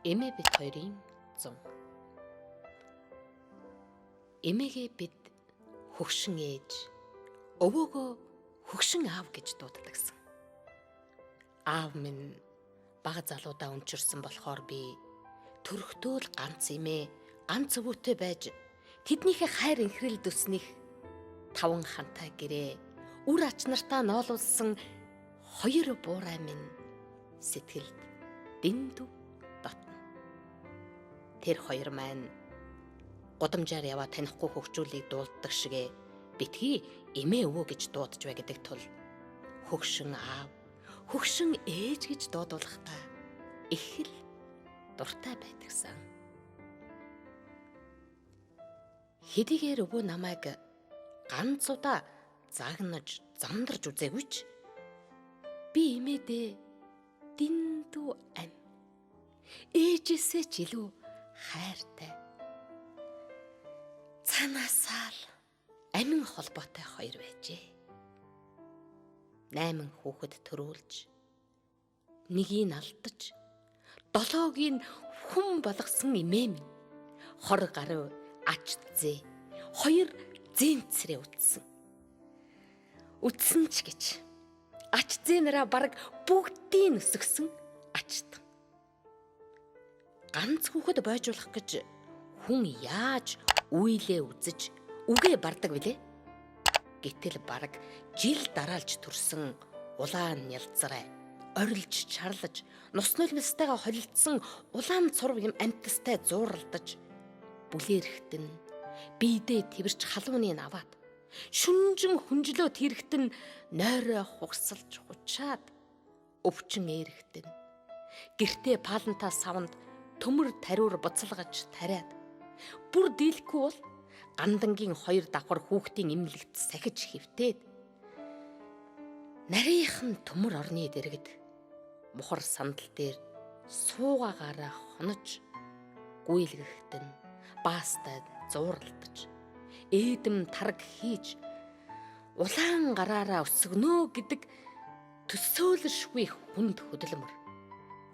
Эмээ бид хоёрын 100. Эмээгээ бид хөгшин ээж, өвөөгөө хөгшин аав гэж дууддагсан. Аав минь бага залуудаа өнчирсэн болохоор би төрхтөө л ганц эмээ, ганц өвөөтэй байж тэднийхээ хайр инхрэл дөснөх 5 хантай гэрээ үр ач нартаа ноолуулсан 2 буурай минь сэтгэлд дэндүү дотно. Тэр 2 маань гудамжаар яваа танихгүй хөгжүүлийг дуулдаг шигэ битгий эмээ өвөө гэж дуудаж бай гэдэг тул хөгшин аав, хөгшин ээж гэж дуудуулахдаа их л дуртай байдагсан. Хэдийгээр өвөө намайг ганц удаа загнаж, замдарж үзээгүй ч би эмээдээ дэндүү ам, ээжээсээ ч илүү хайртай. Цаанаасаа л амин холбоотой 2 байжээ. 8 хүүхэд төрүүлж, 1-ийг алдаж, 7-ыг хүн болгосон эмээ минь 20 гаруй ач зээ, 2 зэнцрээ үтсэн ч гэж ач зээнараа бараг бүгдийг өсгсөн ачтан. Ганц хүүхэд бойжуулах гэж хүн яаж үйлээ үзэж үгээ бардаг билээ? Гэтэл бараг жил дараалж төрсөн улаан нялзрай, орилж чарлаж, нус нулимстайгаа холилдсон улаан цурв юм амтстай зууралдаж, бүлээрхтэн биедээ тэрч халууныг аваад шүнжин хүнжлөө тэрхтэн нойроо хугсалж хучаад өвчин ээрэхтэн гэртээ палантаа савнд төмөр тариур буцалгаж тариад бүр дийлэхгүй бол гандангийн 2 давхар хүүхдийн имлэгт сахиж хөвтээд нарийнхан төмөр орны дэргэд мухар сандал дээр суугаагаараа хонож гүйлгэхтэн баастай зууралдаж ээдэм тараг хийж улаан гараараа өсгөнөө гэдэг төсөөлшгүй хүнд хөдөлмөр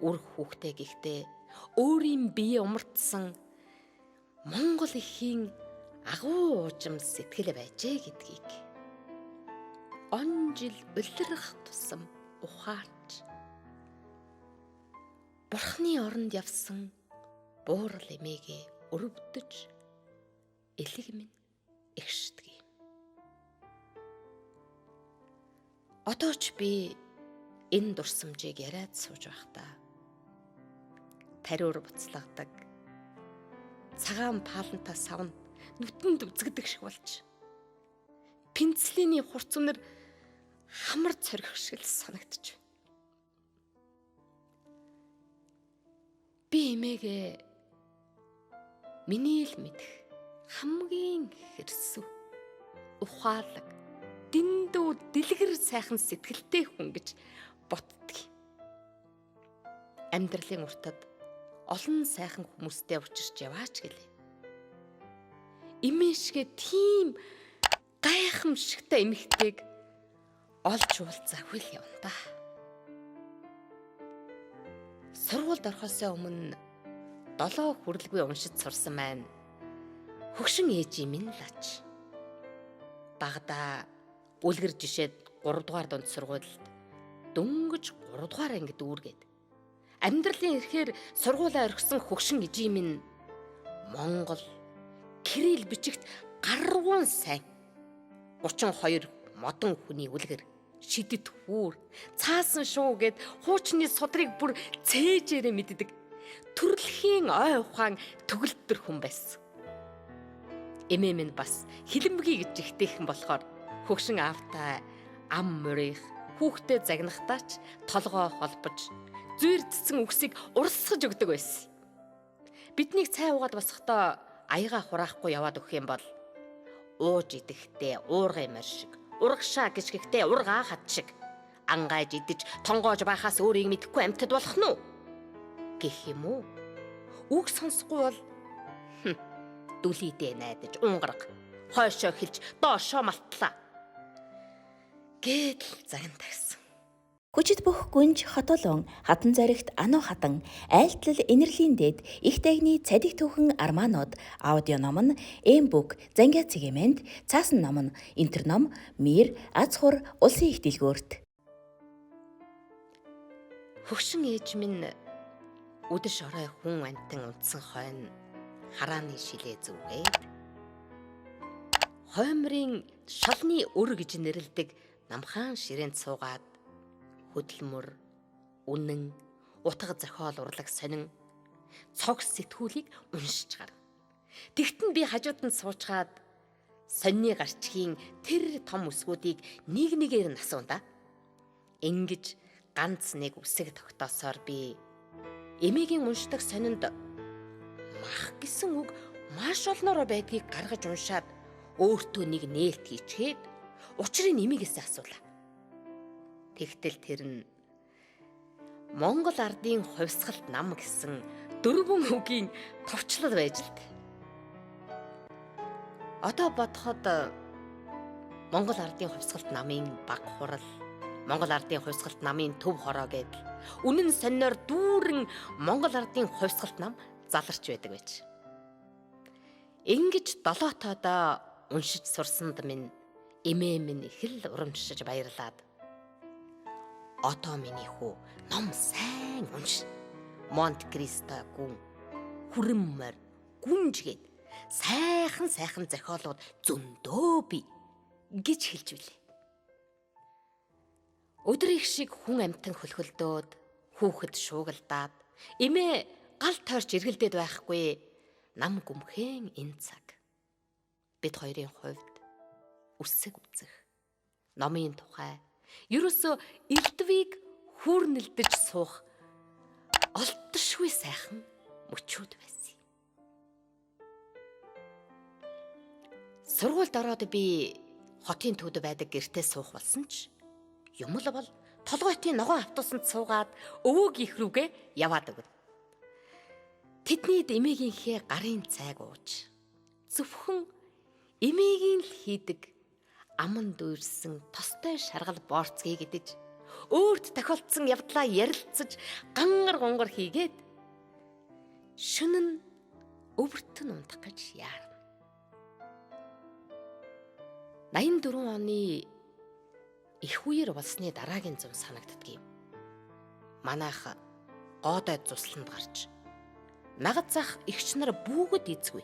үр хүүхдээ гихтээ өөрийн бие умартсан Монгол эхийн агуу уужим сэтгэл байжээ гэдгийг он жил улирах тусам ухаарч бурхны оронд явсан буурал эмээгээ өрөвдөж элэг минь ихшдэг юм. Одоо ч би энэ дурсамжийг яриад сууж байхдаа тариур буцлагдаг, цагаан палантаа савнд нүтэнд үзэгдэг шиг болж пенцлиний хурц үнэр хамар цорих шиг л санагдчих. Би эмээгээ миний л мэдэх хамгийн хэрсв, ухаалаг, дэндүү дэлгэр сайхан сэтгэлтэй хүн гэж ботдог. Амьдралын уртад олон сайхан хүмүүстэй учирч яваач гэлээ. Эмээшгээ тийм гайхамшигтай эмэгтэйг олж уулзаагүй л явна да. Сургуульд орохоосоо өмнө 7 хүрэлгүй уншиж сурсан маань хөгшин ээжийн минь лач. Багада үлгэр жишээд 3 дугаар дунд сургуульд дөнгөж 3 дугаар ангид үүргээд амьдралын эрхээр сургуулаа орхисон хөгшин ээжийн минь Монгол Кирилл бичигт гаруун сайн 32 модон хүний үлгэр шидэт хүүр цаасан шуу гэд хуучны судрыг бүр цээжээрээ мэддэг төрөлхийн ой ухаан төгөлдөр хүн байсан. Эмээ минь бас хилэмбгий гэж ихтэйхэн болохоор хөгшин аавтай ам мөрийнх хүүхдээ загнахтаач толгоо холбож зүйрдсэн үгсийг урсгаж өгдөг байсан. Биднийг цай уугаад босохдоо аяга хураахгүй яваад өгөх юм бол ууж идэхдээ уургын морь шиг, урагшаа гიშгэхдээ ургаа хат шиг ангайж идэж тонгоож байхаас өөрийг мэдэхгүй амьтад болох нь уу гэх юм уу? Үг сонсохгүй бол дүлийдээ найдаж унгарга хойшоо хэлж доошоо малтлаа гэдэл загнатагсан. Хүчит бүх гүнж хотолон хатан заригт ануу хатан айлтлал инэрлийн дэд их дайгны цадиг түүхэн армаанууд аудио ном нь Эмбүк Зангиа цэгэмэнд цаасан ном нь Интерном Мир Азхур улсын их дэлгүүрт. Хөгшин ээж минь үдэш орой хүн амтан унтсан хойно харааны шилээ зүгээд хоймрын шалны өр гэж нэрлдэг намхан ширээнд суугаад хөдөлмөр, үнэн, утга зохиол урлаг сонин цогц сэтгүүлийг уншиж гар. Тэгтэн би хажууд нь суучгаад сонины гарчгийн тэр том үсгүүдийг нэг нэгээр насуунда. Ингэж ганц нэг үсэг тогтоосоор би эмээгийн уншдаг сонинд мах гэсэн үг маш олноороо байдгийг гаргаж уншаад өөртөө нэг нээлт хийчгээд учрыг эмээгээс асуулаа. Тэгтэл тэр нь Монгол ардын хувьсгалт нам гэсэн дөрвөн үгийн товчлол байж л дээ. Одоо бодоход Монгол ардын хувьсгалт намын баг хурал, Монгол ардын хувьсгалт намын төв хороо гэдэл үнэн сониноор дүүрэн Монгол ардын хувьсгалт нам заларч байдаг байж. Ингэж 7 тоодоо уншиж сурсанд минь эмээ минь их л урамшиж баярлаад одоо миний хүү ном сайн унш. Монт Кристо гүн хүрэммэр гүнжгээд сайхан зохиолууд зөндөө бий гэж хэлж билээ. Өдөр их шиг хүн амтан хөлхөлдөөд хүүхэд шуугалдаад эмээ гал тойрч эргэлдээд байхгүй нам гүмхэн энэ цаг. Бид хоёрын хувьд үсэг үзэх номын тухай ерөөсөө элдвийг хүүрнэлдэж суух олдшгүй сайхан мөчүүд байсан. Сургуульд ороод би хотын төвд байдаг гэртээ суух болсон ч юм л бол толгойтын ногоон автобусанд суугаад өвөг их рүүгээ яваад өгнө. Тэдний эмээгийнхээ гарын цайг ууж зөвхөн эмээгийн л хийдэг аман дүүрсэн тостой шаргал боорцгий гэдэж өөрт тохиолдсон явдлаа ярилцаж гангар гонгор хийгээд шөнө нь өвөртөн унтах гэж яарна. 84 оны их үеэр болсны дараагийн зам санагддаг юм. Манайх гоодой цусланд гарч нагад зах эгч нар бүгд эзгүй.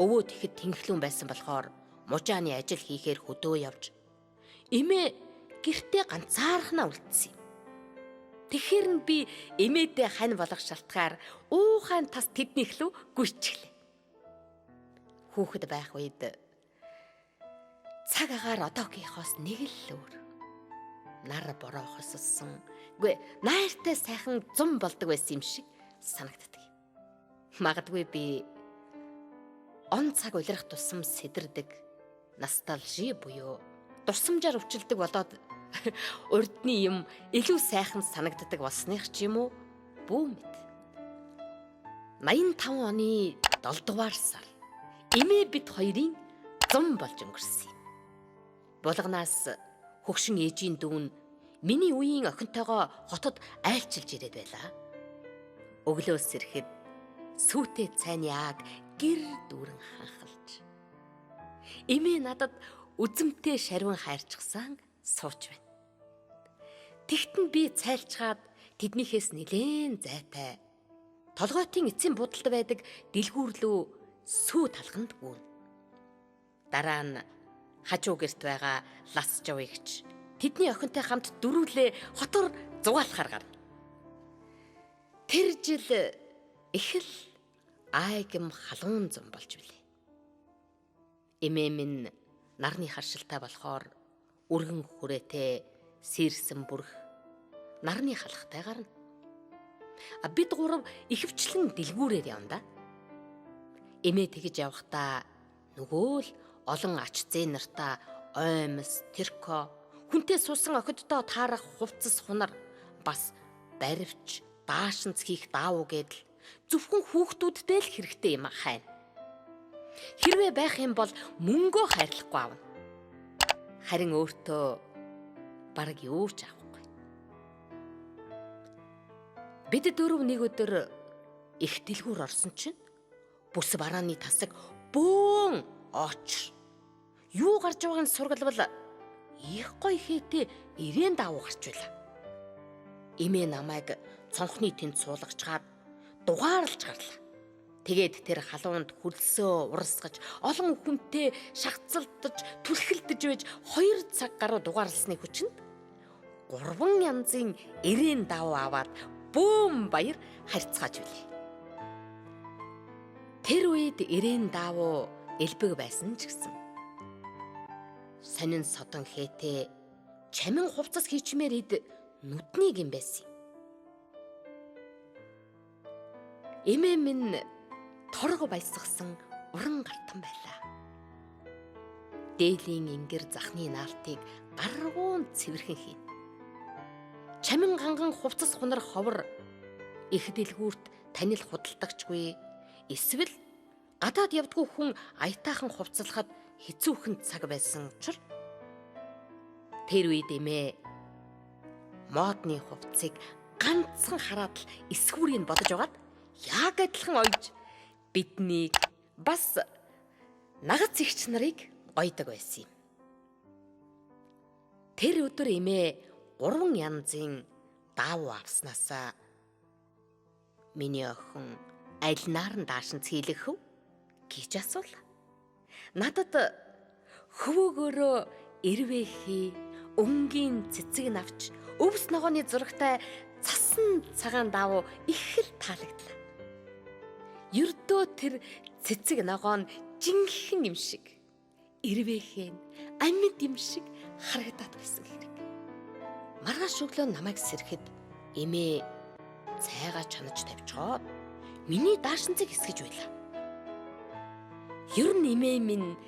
Өвөө тэгэхэд тэнхлүүн байсан болохоор мужааны ажил хийхээр хөдөө явж эмээ гэртээ ганцаархнаа үлдсэн юм. Тэгэхээр нь би эмээдээ хань болох шалтгаар уухайн тас тэднийх лүү гүйчихлээ. Хүүхэд байх үед цаг агаар одоогийнхоос нэг л өөр. Нар бороо хоссон. Үгүй найртай сайхан зум болдог байсан юм шиг санагддаг. Магадгүй би он цаг улирах тусам сэдэрдэг ностальжи буюу дурсамжаар өвчлөдөг болоод урдны юм илүү сайхан санагддаг болсных ч юм уу бүү мэд. 85 оны 7 дугаар сар эмээ бид хоёрын зам болж өнгөрсөн юм. Булганаас хөгшин ээжийн дүүн миний үеийн охинтойгоо хотод айлчилж ирээд байлаа. Өглөөс ирэхэд сүйтэй цайны ааг гэр дүүрэн ханхалж эмээ надад үзэмтэй шарвин хайрчсан сууч байна. Тэгтэн би цайлчгаад тэднийхээс нэлээн зайтай толгойтын эцсийн будалд байдаг дэлгүүрлүү сүү талханд гүн. Дараа нь хажуу гэрт байгаа лас жавыгч тэдний охинтой хамт дөрүүлээ хотор зугаалахаар гарна. Тэр жил их л айгм халуун зам болж билээ. Эмээ минь нарны харшилтай болохоор өргөн хүрээтэй сэрсэн бүрх нарны халахтай гарна. Бид гурав ихэвчлэн дэлгүүрээр явна да. Эмээ тэгж явахдаа нөгөө л олон ач зээ нартаа оймс, тэрко, хүнтэй суусан охидтой таарах хувцас хунар бас баривч, даашинц хийх даавуу гэдэл зөвхөн хүүхдүүдтэй л хэрэгтэй юм хайна. Хэрвээ байх юм бол мөнгөө хайрлахгүй аавна. Харин өөртөө бараг юу ч авахгүй. Бид дөрөв нэг өдөр их дэлгүүр орсон чинь бүс барааны тасаг бөөн очр. Юу гарч байгааг сургалбал их гоё хээтэй ирээн даавуу гарч байла. Эмээ намайг цонхны тэнд суулгачаад дугаарлаж гарлаа. Тэгээд тэр халуунд хөлсөө урсгаж олон хүнтэй шахацалдаж түлхэлдэж байж 2 цаг гаруй дугаарласны хүчинд 3 янзын ирээн давуу аваад бөөм баяр харьцааж билээ. Тэр үед ирээн давуу элбэг байсан ч гэсэн сонин содон хээтэй чамин хувцас хийчмээр ид нүднийг юм байсан. Эмээ минь торго баясгсан уран гартан байлаа. Дээлийн ингэр захны наалтыг гаргуун цэвэрхэн хийн. Чамин ганган хувцас хунар ховор их дэлгүүрт танил худалдагчгүй эсвэл гадаад явдгүй хүн аятаахан хувцалахад хэцүүхэн цаг байсан учраас тэр үед эмээ модны хувцсыг ганцхан хараад л эсгүүрийг бодож байгаад яг адилхан ойж биднийг бас нагац ихч нарыг гойдог байсан юм. Тэр өдөр эмээ 3 янзын даавуу авснаасаа миний охин аль нааран даашин цэйлэх хөв гэж асуула. Надад хөвөөгөөрөө эрвэхий өнгийн цэцэг навч өвс ногооны зурагтай цасан цагаан даавуу их л таалагдлаа. Ердөө тэр цэцэг ногоо нь жинхэнэ юм шиг эрвэхэн амьд юм шиг харагдаад байсан хэрэг. Маргааш өглөө намайг сэрэхэд эмээ цайгаа чанаж тавьчихоод миний даашинцыг эсгэж байлаа. Ер нь эмээ минь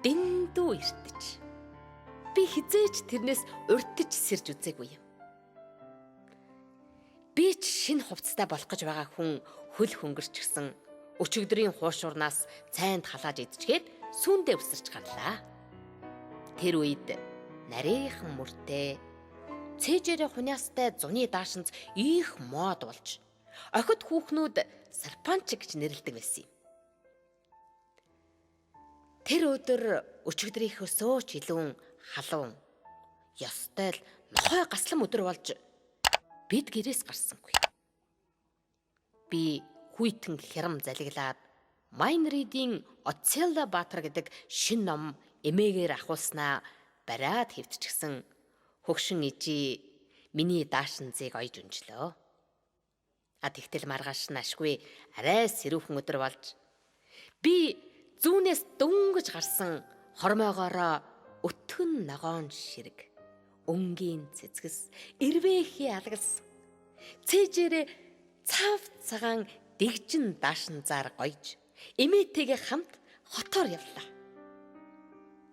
дэндүү эртэж. Би хизээч тэрнээс урдж сэрж үзээгүй юм. Би ч шинэ хувцастай болох гэж байгаа хүн хөл хөнгөрч гисэн өчигдрийн хуушуурнаас цайнд халааж идчихээд сүүндээ өсөрч гарлаа. Тэр үед нарийнхан мөртэй цээжэрэ хуняастай зуны даашинз их мод болж охид хүүхнүүд сарпанч гэж нэрлэдэг байсан юм. Тэр өдөр өчигдрийнхөөсөө ч илүүн халуун ёстой л нохой гаслам өдөр болж бид гэрээс гарсангүй. Би хүйтэн хярам залиглаад Майнридийн Оцелла Баатар гэдэг шин ном эмээгээр ахуулснаа бариад хэвтчихсэн хөгшин ижи миний даашинзыг ойж өнжлөө. Тэгтэл маргааш нь ашгүй арай сэрүүхэн өдөр болж би зүүнээс дөнгөж гарсан хормоогоороо өтгөн ногоон ширэг өнгийн цэцгэс эрвэхий алгалсан цээжэрэ цав цагаан дэгжин даашинзаар гойж эмээтэйгээ хамт хотоор явлаа.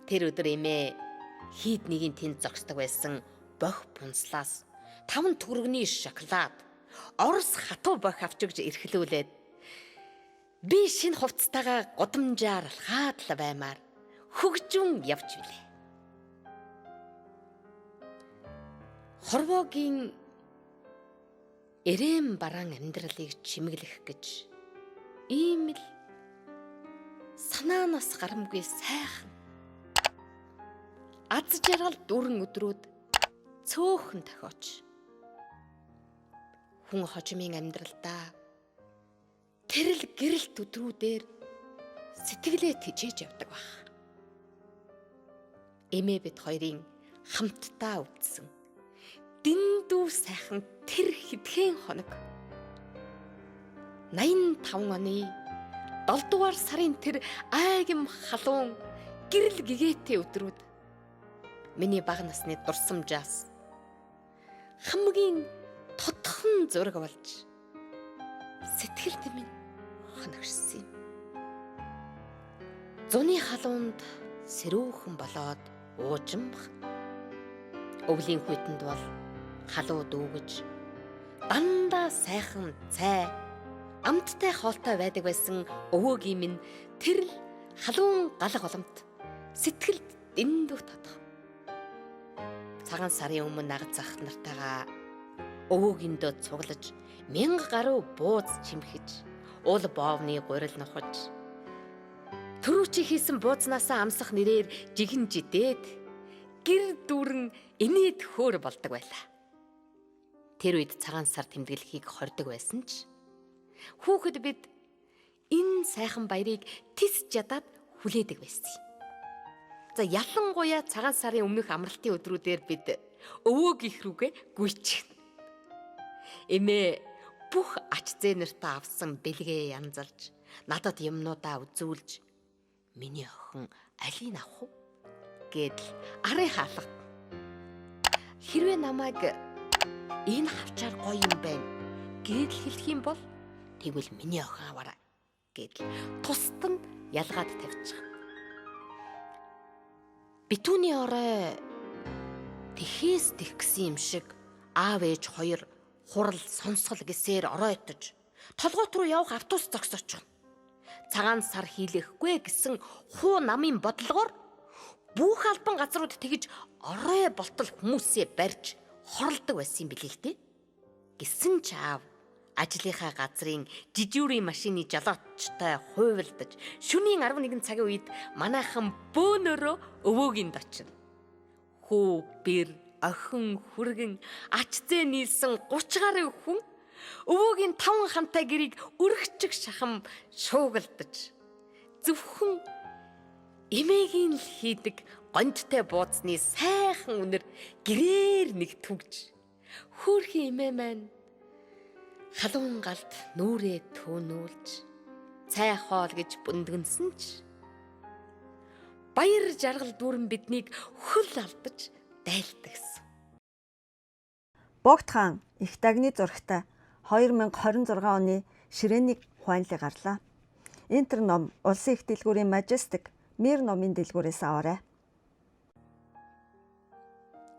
Тэр өдөр эмээ хийд нэгийн тэнд зогсдог байсан бох пунслаас 5 төгрөгний шоколад орос хатуу бох авч өгж эрхлүүлээд би шинэ хувцастайгаа гудамжаар алхаад л баймаар хөгжүүн явж билээ. Хорвоогийн эрэм бараан амьдралыг чимэглэх гэж ийм л санаанаас гарамгүй сайхан аз жаргал дүүрэн өдрүүд цөөхөн тохиоч хүн хожимын амьдралдаа тэрл гэрэлт өдрүүдээр сэтгэлээ тижээж явдаг баг. Эмээ бид хоёрын хамтдаа өвдсөн дэндүү сайхан тэр хэдхэн хоног 85 оны 7 дугаар сарын тэр айгим халуун гэрэл гэгээтэй өдрүүд миний бага насны дурсамжаас хамгийн тодхон зураг болж сэтгэлд минь хоногшсон юм. Зуны халуунд сэрүүхэн болоод уужимбах. Өвлийн хүйтэнд бол халуу дүүгэж дандаа сайхан цай амттай хоолтой байдаг байсан өвөөгийн минь тэр л халуун галга боломт сэтгэлд дэндүү тодох. Цагаан сарын өмнө нагц ах нартайгаа өвөөгөндөө цуглаж, 1000 гаруй бууз чимхэж, уул боовны гурил нухаж, түрүүчи хийсэн буузнасаа амсах нэрээр жигэн жидээд гэр дүүрэн инээд хөөр болдог байлаа. Тэр үед цагаан сар тэмдэглэхийг хордог байсан ч хүүхэд бид энэ сайхан баярыг тис жадаад хүлээдэг байсан. За ялангуяа цагаан сарын өмнөх амралтын өдрүүдээр бид өвөө гих рүүгээ гүйчих. Эмээ бүх ач зээнэртээ авсан бэлгээ янзалж, надад юмнуудаа үзүүлж, миний охин алийг авах уу гэдэл арын хаалга. Хэрвээ намайг энэ хавчаар гоё юм байна гэдэл хэлэх юм бол тэгвэл миний охин аваарай гэдэл тусад нь ялгаад тавьчих. Битүүний орой тэхээс тэх гисэн юм шиг аав ээж хоёр хурал сонсгол гэсээр оройтож толгойт руу явах автобус зогсоочих. Цагаан сар хийлэхгүй гэсэн хуу намын бодлогоор бүх албан газрууд тэгж орой болтол хүмүүсээ барьж хорлдог байсан юм билээ л дээ. Гэсэн ч аав ажлынхаа газрын жижүүрийн машины жолоочтой хуйвалдаж шөнийн 11 цагийн үед манайхан бөөнөрөө өвөөгийн очино. Хүү бэр охин хүргэн ач зээ нийлсэн 30 гаруй хүн өвөөгийн 5 хантай гэрийг өргөчг шахам шуугалдаж зөвхөн эмээгийн л хийдэг гонттой бууцны сайхан үнэр гэрээр нэг түгж хөөрхөн эмээ маань халуун галд нүрээ төөнүүлж цай хоол гэж бүндгэнсэн ч баяр жаргал дүүрэн биднийг хөл алдаж дайлтагсан. Богд хаан их дагны зурагтай 2026 оны ширээний ухаанлыг гарлаа. Энтер ном улсын их дэлгүүрийн Majestic Мир номын дэлгүүрээс аваарай.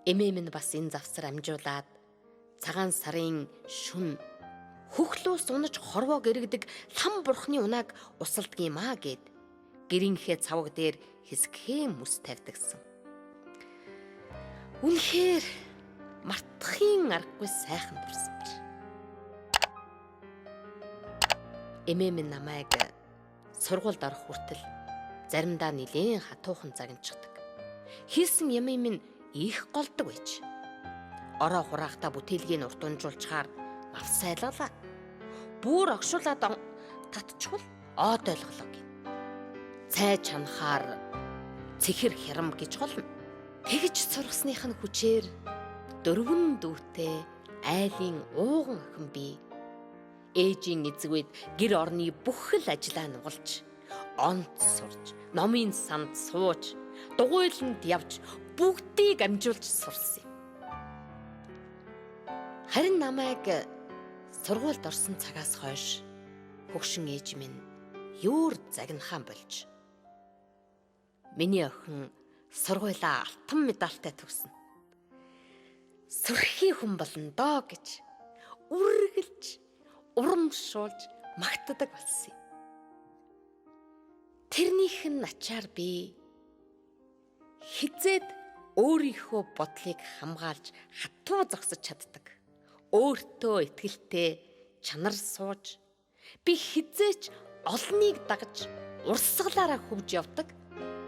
Эмээ минь бас энэ завсар амжуулаад цагаан сарын шүн хөхлөөс унаж хорвоо гэрэгдэг лам бурхны унааг усалдгиймаа гэд гэрийнхээ цаваг дээр хэсгэхээ мүс тавьдагсан. Үнэхээр мартахын аргагүй сайхан дурсамж. Эмээ минь намайг сургуульд орох хүртэл заримдаа нэлээд хатуухан загнаждаг. Хийсэн юм минь их голдог байж. Ороо хураахта бүтээлгийг урт унжуулчаар авсайлалаа. Бүр огшуулаад татчихвал оод ойлголоо гин. Цай чанахаар цэхэр хярам гэж холно. Тэгж сургасных нь хүчээр 4 дүүтэй айлын ууган охин бий. Ээжийн эзэгвэд гэр орны бүх л ажлаа нугалж, онц сурж, номын санд сууж, дугуйланд явж бүгдийг амжуулж сурсан. Харин намайг сургуульд орсон цагаас хойш хөгшин ээж минь юур загнахан болж. Миний охин сургуулаа алтан медальтай төгснө. Сүрхий хүн болно доо гэж үргэлж урамшуулж магтдаг болсон юм. Тэрнийх нь ачаар би хизээд өөрийнхөө бодлыг хамгаалж хатуу зогсож чаддаг. Өөртөө итгэлтэй чанар сууж би хизээч олныг дагаж урсгалаараа хөвж явдаг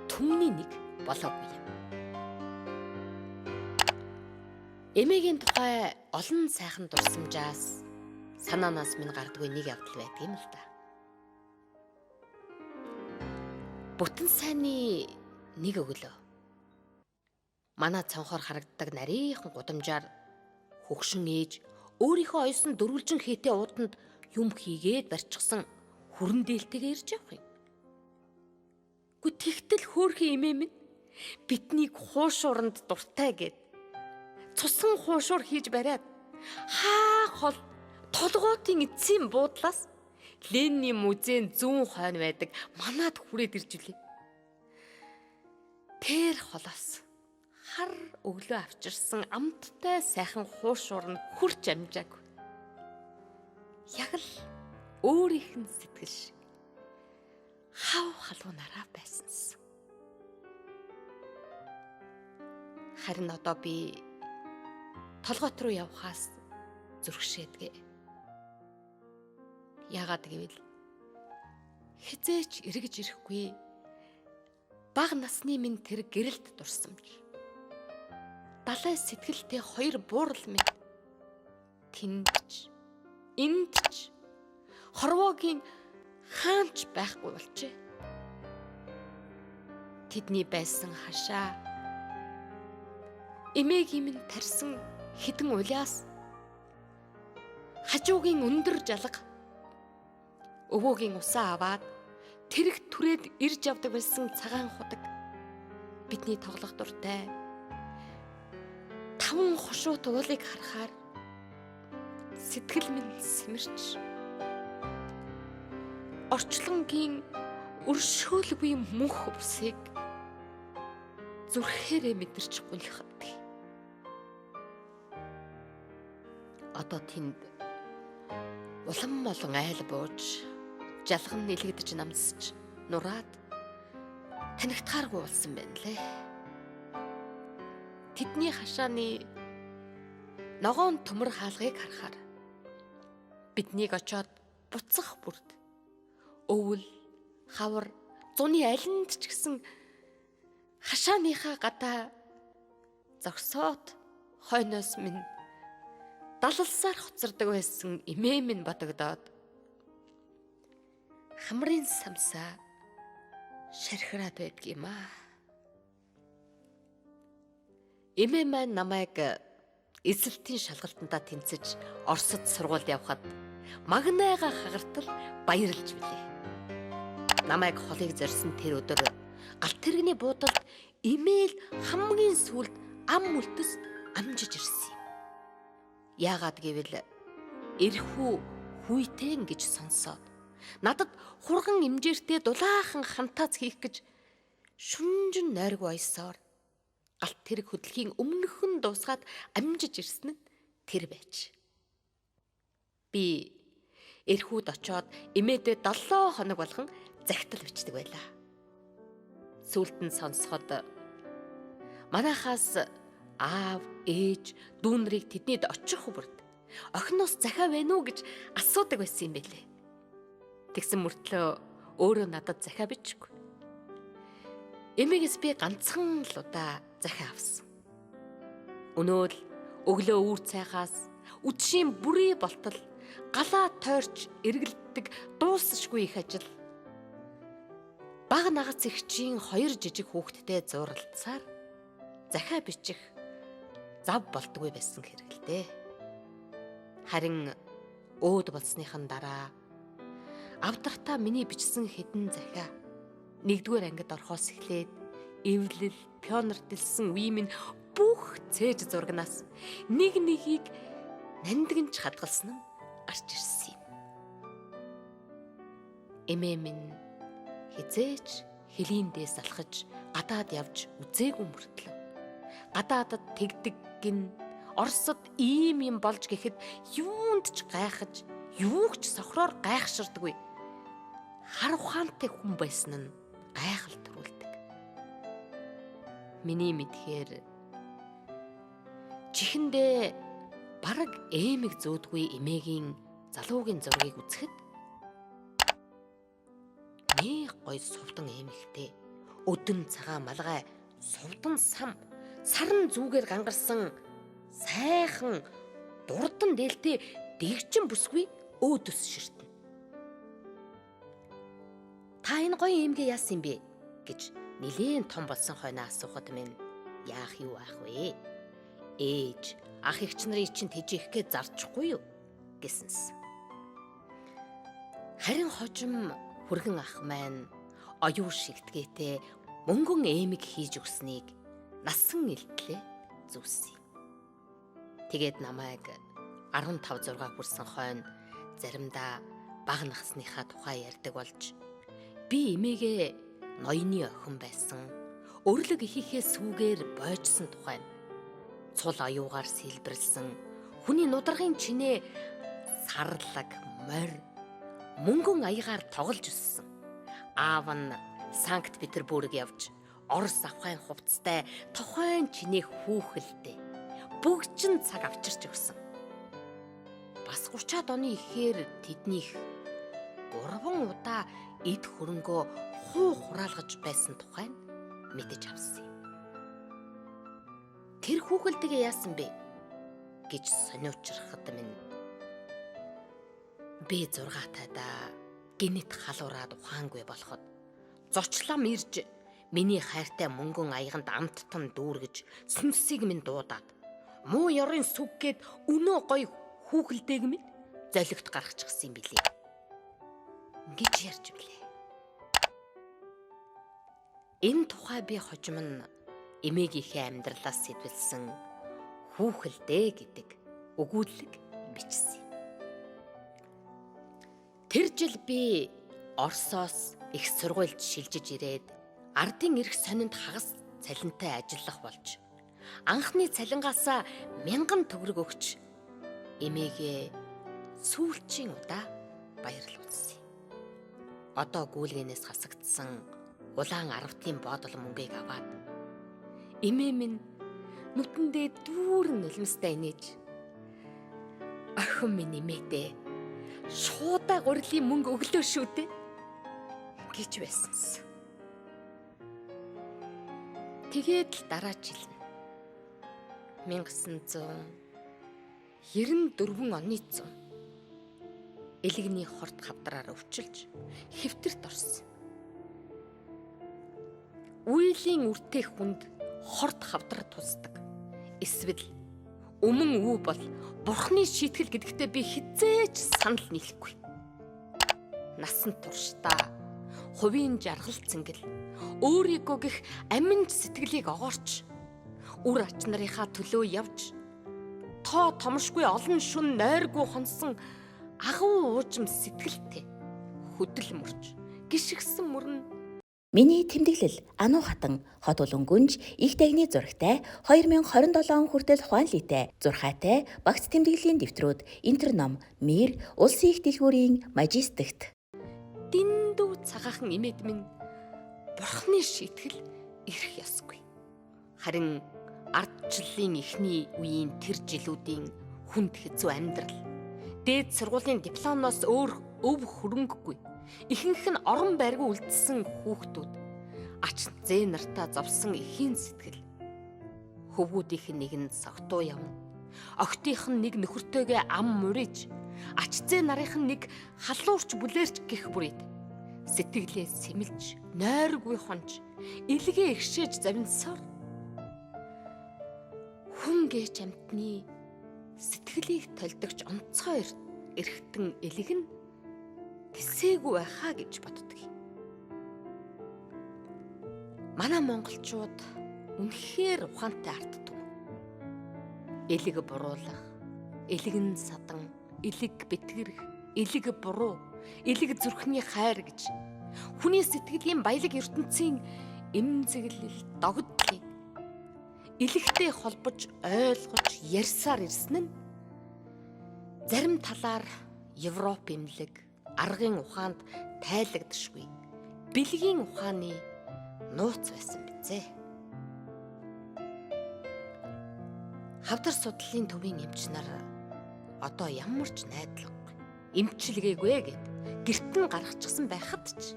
түмний нэг болоогүй юм. Эмээгийн тухай олон сайхан дурсамжаас санаанаас минь гардгүй нэг явдал байдаг юм л да. Бүтэн сайнны нэг өглөө манай цонхоор харагддаг нарийнхан гудамжаар хөгшин ээж өөрийнхөө оёсон дөрвөлжин хийтэй ууданд юм хийгээд барьчихсан хүрэн дээлтэйгээр ирж явах юм. Гү тэгтэл хөөрхөн эмээ минь биднийг хуушууранд дуртай гэд цусан хуушуур хийж бариад хаа хол толгоотын эцсийн буудлаас Ленины музейн зүүн хойно байдаг манад хүрээд ирж үлээ. Тэр холоос хар өглөө авчирсан амттай сайхан хуушуур нь хүрч амжаагүй. Яг л өөрийнх нь сэтгэл шиг хав халуунараа байсанс. Харин одоо би толгойт руу явхаас зүрхшээдгээ. Яагаад гэвэл хизээч эргэж ирэхгүй бага насны минь тэр гэрэлд дурсамж. Далай сэтгэлтэй хоёр буурал минь тэндч, эндч хорвоогийн хаанч байхгүй болжээ. Тэдний байсан хашаа эмээгийн минь тарьсан хідэн улаас хажуугийн өндөр жалга өвөөгийн усаа аваад тэрэг түрээд ирж явдаг байсан цагаан худаг бидний тоглох дуртай 5 хошуу туулыг харахаар сэтгэл минь сэмэрч орчлонгийн өршөөлгүй мөнх усыг зүрхээрээ мэдэрч гулхавдаг. Одоо тэнд улам молон айл бууж жалган нэлэгдэж намсч нураад танигдахааргүй болсон байна лээ. Тэдний хашааны ногоон төмөр хаалгыг харахаар биднийг очоод буцах бүрд өвөл, хавар, зуны алинд ч гэсэн хашааныхаа гадаа зогсоод хойноос минь далалсаар хоцордог байсан эмээ минь бодогдоод хамрын самсаа шархираад байдаг юм аа. Эмээ маань намайг эзэлтийн шалгалтандаа тэнцэж Оросд сургуульд явхад магнайга хагартал баярлж билээ. Намайг холыг зорьсон тэр өдөр галт тэрэгний буудалд эмээл хамгийн сүүлд ам үлдэс амжиж ирсэн юм. Яагаад гэвэл эрхүү хүйтэн гэж сонсоод надад хурган имжээртэй дулаахан хантаац хийх гэж шүнжин нойргүй ойсоор галт тэрэг хөдөлгөхийн өмнөхөн дуусгаад амжиж ирсэн нь тэр байж. Би эрхүүд очоод эмээдээ 7 хоног болгон захидал бичдэг байлаа. Сүүлд нь сонсоход манайхаас аав, ээж, дүү нарыг тэднийд очих бүрд охиноос захиа байна уу гэж асуудаг байсан юм байлээ. Тэгсэн мөртлөө өөрөө надад захиа бичгүй. Эмээгээс би ганцхан л удаа захиа авсан. Өнөө л өглөө үүр цайхаас үдшийн бүрий болтол галаа тойрч эргэлддэг дуусшгүй их ажил. Бага нагац эгчийн 2 жижиг хүүхэдтэй зууралцаар захиа бичих зав болдгүй байсан хэрэгэлтэй. Харин өөд болсныхан дараа авдрахтаа миний бичсэн хэдэн захиа 1-р ангид орохоос эхлээд эвлэл, пионер дэлсэн үе минь бүх цээж зургнаас нэг нэгийг нандинч хадгалсан нь гарч ирсэн юм. Эмээ минь хизээч хэлийндээс алхаж гадаад явж үзээгүй мөртлөө гадаадад тэгдэг гин Оросд ийм юм болж гэхэд юунд ч гайхаж юугч сохроор гайхширдаггүй хар ухаантай хүн байсан нь гайхал төрүүлдэг. Миний мэдхээр чихэндээ бараг эмэг зөөдгүй эмээгийн залуугийн зургийг үзэхэд нэг гой сувдан эмэгтэй өдөн цагаан малгай сувдан саран зүүгээр гангарсан сайхан дурдан дээлтэй дэгчин бүсгүй өөдөс ширтэн. Та энэ гоё эмгээ яасан бэ гэж нилээн том болсон хойно асуухад минь яах юу аах вэ? Ээж ах эгч нарын чинь тэжээхгээ зарчихгүй юу гэсэнс. Харин хожим хүргэн ах маань оюу шигтгээтэй мөнгөн эмэг хийж өгснийг насан илтлээ зүссэн. Тэгээд намайг 15-6 хүрсэн хойно заримдаа бага насныхаа тухай ярьдаг болж би эмээгээ ноёны охин байсан, өрлөг ихийнхээ сүүгээр бойжсон тухай цул аюугаар сэлбэрлсэн хүний нударгын чинээ сарлаг, морь, мөнгөн аягаар тоглож өссөн. Аав нь Санкт Петербург явж Орос авхайн хувцастай тухайн чинээ хүүхэлдээ бүгчин цаг авчирч өгсөн. бас 30-аад оны ихээр тэднийх 3 удаа эд хөрөнгөө хуу хураалгаж байсан тухай мэдэж авсан юм. Тэр хүүхэлдэгэ яасан бэ гэж сониучрахад минь би 6 тайдаа гинэт халуураад ухаангүй болоход зочлам ирж миний хайртай мөнгөн аяганд амттан дүүргэж сүнсийг минь дуудаад муу ёрын сүггээд өнөө гой хүүхэлдээг минь золигт гаргачихсан юм билий. Гэж ярьж билээ. Энэ тухай би хожим нь эмээгийнхээ амьдралаас сэтвэлсэн хүүхэлдээ гэдэг өгүүлэг бичсэн юм. Тэр жил би Оросоос их сургуульд шилжиж ирээд ардын эрх сонинд хагас цалинтай ажиллах болж анхны цалингаасаа 1000 төгрөг өгч эмээгээ сүүлчийн удаа баярлуулсан юм. Одоо гүйлгэнээс хасагдсан улаан 10-ын боодол мөнгийг аваад эмээ минь нүдэндээ дүүрэн нулимстай инээж охин минь эмээдээ шуудаа гурилын мөнгө өглөө шүү дээ гэж байсанс. Тэгээд л дараа жил 1994 оны зун элэгний хорт хавдраар өвчилж хэвтэрт орсон. Үйлийн үртээх хүнд хорт хавдар тусдаг. Эсвэл өмнө үү бол бурхны шийтгэл гэдэгтээ би хизээч санал нийлэхгүй. Насан туршдаа хувийн жаргал цэнгэл өөрийгөө гих аминч сэтгэлийг огоорч үр ач нарынхаа төлөө явж тоо томшгүй олон шүн нойргүй хонсон агуу уужим сэтгэлтэй хөдөл мөрч гიშгсэн мөрн. Миний тэмдэглэл Ану хатан хот улангүнж их дайны зурагтай 2027 хүртэл ухаанлитай зурхаатай багц тэмдэглэлийн дэвтрүүд интерном Мир улсын их дэлгүүрийн мажистикт Дэндүү цагаахан имэд минь бурхны шийтгэл ирэх ёсгүй. Харин ардчлалын эхний үеийн тэр жилүүдийн хүнд хэцүү амьдрал дээд сургуулийн дипломноос өөр өв хөрөнгөгүй ихэнх нь орон байргүй үлдсэн хүүхдүүд ач зээ нартаа зовсон эхийн сэтгэл хөвгүүдийнх нь нэг нь согтуу явна огтынх нь нэг нөхөртөөгөө ам муриж ач зээ нарынх нь нэг халуурч бүлээрч гих бүрийд сэтгэлээ сэмэлж нойргүй хонж илгээ ихшээж завинсаар хүн гэж амтны сэтгэлийг толдогч онцгой эрхтэн элэг нь тэсээгүй байхаа гэж боддог. Манай монголчууд үнэхээр ухаантай ард түмэн. Элэг буруулах, элэгэн садан, элэг битгэрэх, элэг буруу, элэг зүрхний хайр гэж хүний сэтгэлийн баялаг ертөнцийн эмзэглэл догдлыг элэгтэй холбож ойлгож ярьсаар ирсэн нь зарим талаар Европ эмнэлэг аргын ухаанд тайлагдшгүй бэлгийн ухааны нууц байсан бизээ. Хавдар судлалын төвийн эмч нар одоо ямар ч найдваргүй эмчилгээгүй гэд гэрт нь гаргачихсан байхад ч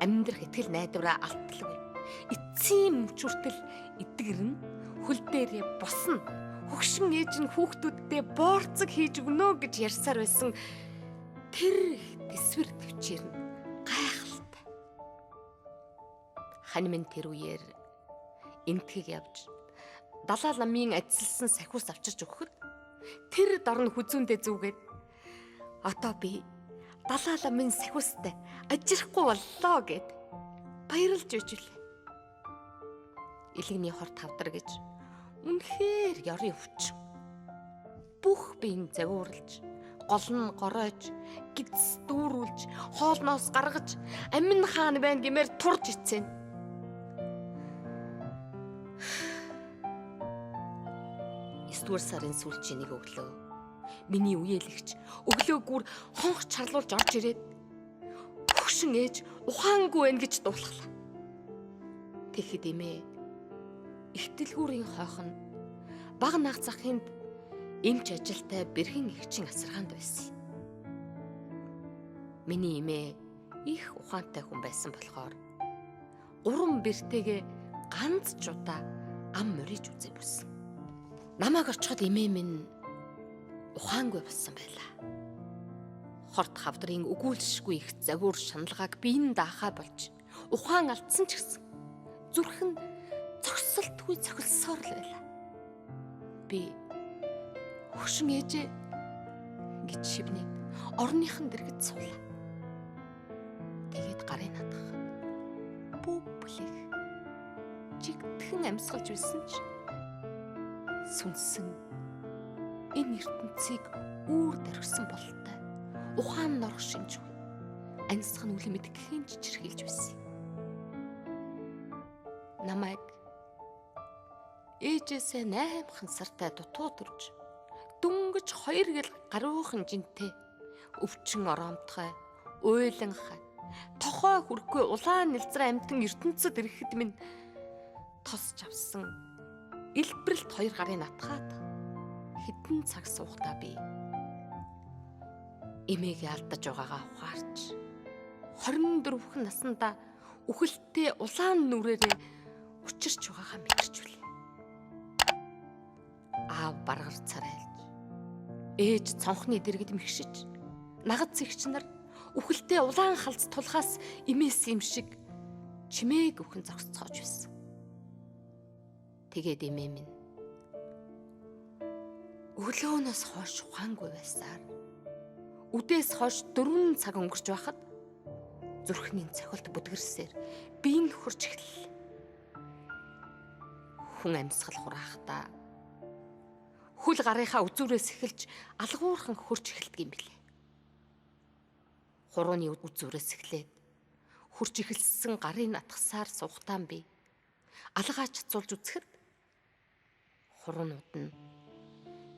амьдрах итгэл найдвараа алтлгүй эцсийн мөчүртэл эдгэрн хөл дээрээ босно хөгшин ээж нь хүүхдүүддээ боорцог хийж өгнө гэж ярьсаар байсан тэр тэсвэр төвчээр нь гайхалтай. Хань минь тэр үеэр энтхийг явж Далай ламын ажилласан сахиус авчирч өгөхөд тэр дорн хүзүүндээ зүгээд одоо би Далай ламын сахиустай ажирахгүй боллоо гэд баярлж өжөлөө. Элэгний хорт хавдар гэж үнэхээр ёрын өвчин. Бүх биеийн завиурлж гол нь гороож, гидс дүүрүүлж, хоолноос гаргаж, амин хаан байна гэмээр турж ицсэн. Эсдүгээр сарын сүүлчийн нэг өглөө миний үеэлэгч өглөө гүр хонх чарлуулж орж ирээд хөгшин ээж ухаангүй байна гэж дуулахлаа. Тэгэхэд эмээ их дэлгүүрийн хойхон баг наг захынд эмч ажилтай бэрхэн эгчин асаргаанд байсан. Миний эмээ их ухаантай хүн байсан болохоор 3 бэртэйгээ ганц ч удаа ам мориж үзээвэрсэн. Намайг очиход эмээ минь ухаангүй болсон байлаа. Хорт хавдрын өгүүлшгүй их завуур шаналгааг биеийн даахаа болж ухаан алдсан ч гэсэн зүрх нь зогсолтгүй цохилсоор л байлаа. Би хөгшин ээжээ гэж шивнээд орныхан дэргэд суулаа. Тэгээд гарын надах бүблих жигдхэн амьсгалж байсан ч сүнсэн энэ ертөнцийг үүр дөрвсөн бололтой ухаан норх шинжгүй амьсгал нь үл мэдгэхийн чичирхийлж байсан. Намайг ээжээсээ 8 хансартай дутуу төрж дүнгэж 2 гэл гаруухан жинтэй өвчин ороомтгой уйланхай тохой хүрхгүй улаан нэлзрээ амтан ертөнцөд ирэхэд минь тосч авсан илбэрэлт 2 гарын натгаад хэдэн цаг суухдаа би эмээгээ алдаж байгаагаа ухаарч 24 наснда үхэлтэй улаан нүрээрээ учирч байгаагаа мэдэрчвүлээ. Аав баргар царайлж ээж цонхны дэргэд мэгшиж нагад зэгч нар үхэлтэй улаан халз тулхаас имээс юм шиг чимээг өхөн зогсцоож байсан. Тэгээд эмээ минь өглөөнөөс хойш ухаангүй байсаар үдээс хойш 4 цаг өнгөрч байхад зүрхний цохилт бүдгэрсээр биеийн хурж эхэллээ. Хүн амьсгал хураахтаа хөл гарынхаа үзүүрээс эхэлж алгуурхан хурж эхэлдэг юм билээ. Хурууны үзүүрээс эхлээд хурж эхэлсэн гарын натгсаар сухтаан би алгаа чацуулж үзэхэд хуруунууд нь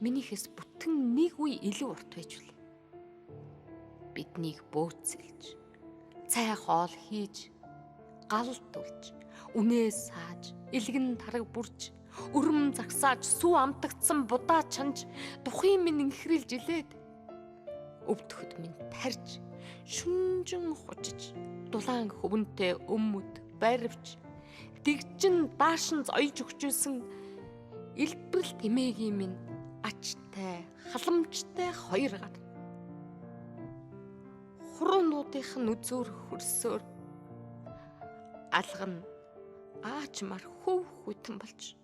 минийхээс бүтэн нэг үе илүү урт байж үлээ. Биднийг бөөцөлж, цай хоол хийж, гал дулж, үнээ сааж, илгэн тараг бүрж, өрөм загсааж, сүү амтагдсан будаа чанж, тухын минь инхрэлж илээд өвдөхөд минь тарж, шүнжин хужиж, дулаан хөвөнтэй өммөд баривч, дэгжин даашинз ойж өгчөөсөн илбэрэлт эмээгийн минь ачтай, халамжтай 2 гар. Хуруунуудынх нь үзүүр хөрсөөр алга нь аачмар хөв хүйтэн болж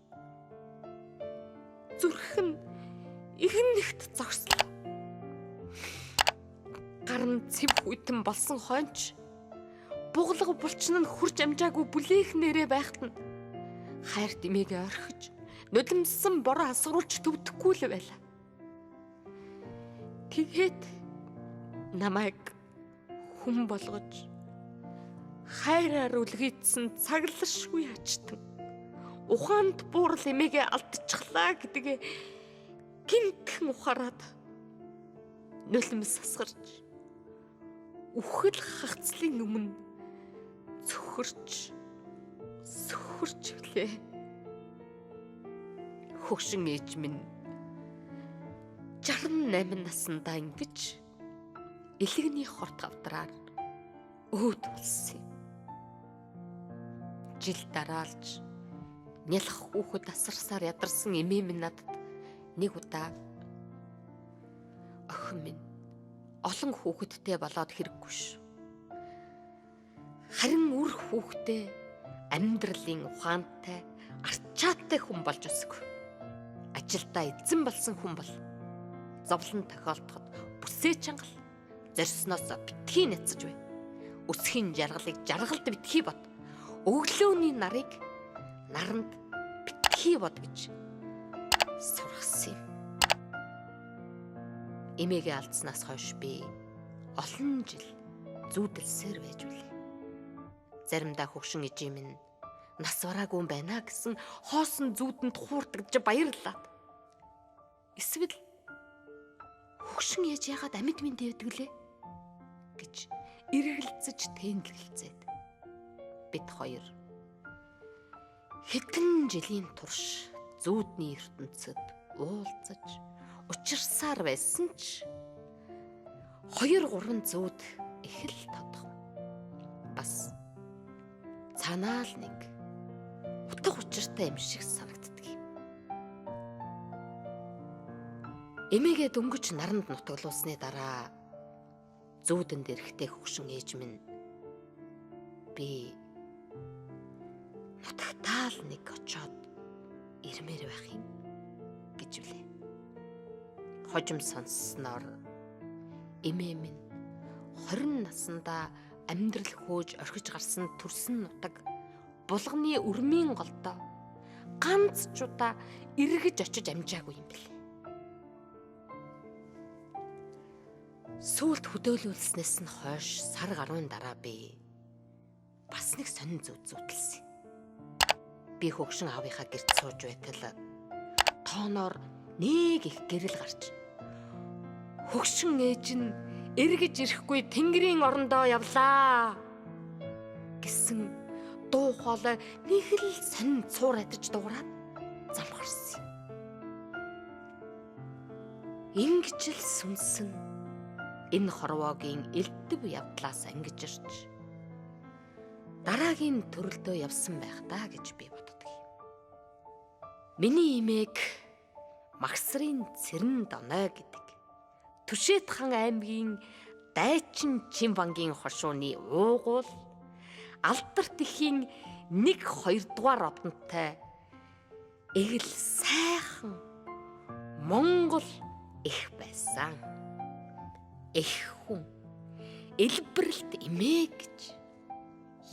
зүрх нь игэн нэгт зогслоо. Гар нь цэв хүйтэн болсон хойч буглаг булчин нь хурж амжаагүй бүлээх нэрээ байхад нь хайр дэмээгээ орхиж нулимссан бороо асгаруулж төвдөхгүй л байлаа. Тэгээд намайг хүн болгож хайраар үлгээтсэн цаглашгүй ачтан ухаанд буурал эмээгээ алдчихлаа гэдгээ гинтхэн ухаарад нулимс асгарч үхэл хагцлын өмнө цөхөрч өглөө. Хөгшин ээж минь 68 наснда ингэж элэгний хорт авдраар өөд болсон юм. Жил дараалж нялх хүүхэд асарсаар ядарсан эмээ минь надад нэг удаа охин минь олон хүүхэдтэй болоод хэрэггүй шүү. Харин үр хүүхдээ амьдралын ухаантай арчаатай хүн болж өсөв. Ажилдаа эзэн болсон хүн бол зовлон тохиолдоход бүсээ чангал зорьсноос битгий нэцэж бай. Өсхийн жаргалыг жаргалд битгий бод. Өглөөний нарыг наранд битгий бод гэж сургасан юм. Эмээгээ алдснаас хойш би олон жил зүүдэлсээр байж билээ. Заримдаа хөгшин ээжийн минь нас бараагүй байна гэсэн хоосон зүүдэнд хуурдагж баярлаад. Эсвэл хөгшин ээж яагаад амьд минь дэвдгэлээ гэж эргэлзэж тэнэлгэлзээд бид хоёр хэдэн жилийн турш зүүдний ертөнцид уулзаж учирсаар байсан ч 2-3 зүүд их л тодох. Бас цаанаа л нэг утга учиртай юм шиг санагддаг юм. Эмээгээ дөнгөж наранд нутаглуулсны дараа зүүдэнд эрэхтэй хөгшин ээж минь би нутагтаал нэг очоод ирмээр байх юм гэж үлээ. Хожим сонссноор эмээ минь 20 наснда амьдрал хөөж орхиж гарсан төрсөн нутаг булганы өрмийн голдоо ганц ч удаа эргэж очиж амжаагүй юм билээ. Сүүлд хөдөөлүүлснээс нь хойш сар гаруйн дараа би бас нэг сонин зүүдэлсэн. Би хөгшин аавынхаа гэрт сууж байтал тооноор нэг их гэрэл гарч хөгшин ээж нь эргэж ирэхгүй Тэнгэрийн орондоо явлаа гэсэн дуу хоолой нэг л сонин цуур адаж дуурайд зам гарсан. Ингэж л сүнсэн энэ хорвоогийн элдв явдлаас ангиж ирж дараагийн төрөлдөө явсан байх даа гэж би боддог юм. Миний эмээг Магсрын Цэрэн Доной гэдэг Түшэт хан аймгийн Дайчин Чимвангийн хошууны уугуул Алдарт ихийн 1-2 дугаар одонтой эгэл сайхан Монгол их байсан. Эх хүн элбэрлэлт эмээ гэж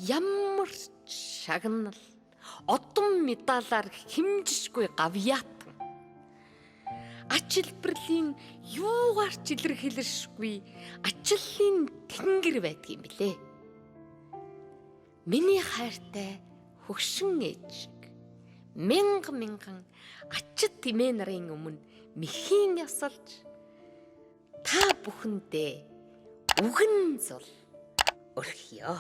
ямар ч шагнал одон медалаар хэмжишгүй гавьяатан ачилбэрлийн юугаар ч илэрхийлэршгүй ачлалын тэнгэр байдаг юм билээ. Миний хайртай хөгшин ээж мянган ачит эмээ нарын өмнө мэхийн ясалж та бүхэндээ үгэн зул өрхиё.